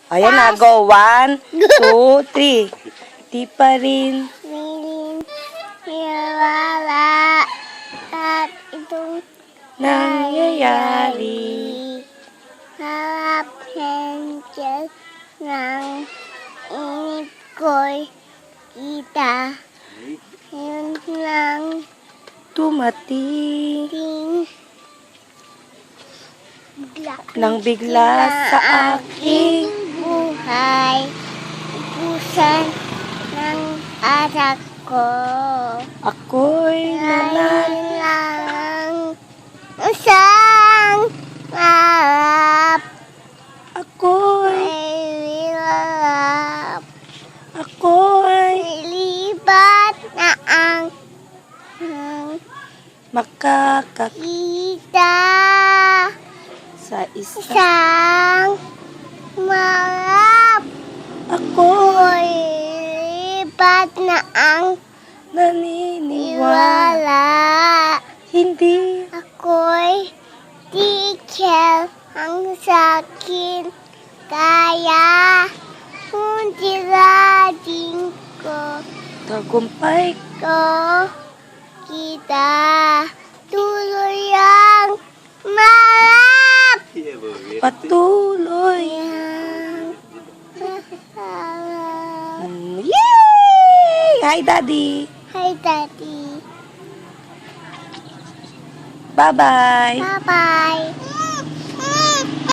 Ayan na, go. 1, 2, 3. Di pa rin. Wala at itong Nangyayari. harap henkel ng inip ko'y kita. Yun lang Tumating ting nang bigla sa aking buhay. Pusan ng anak ko. ako'y nanan. Lang isang harap Ako'y, ay ako'y libat na ang makakakita kita sa isa. isang marap Ako'y libat na ang naniniwala. iwala. Hindi Ako'y teacher ang sakin kaya kung tirating ko tagumpay kita tuloy ang marap patuloy. Yay! Hi, Daddy. Hi, Daddy. Bye-bye. Bye-bye.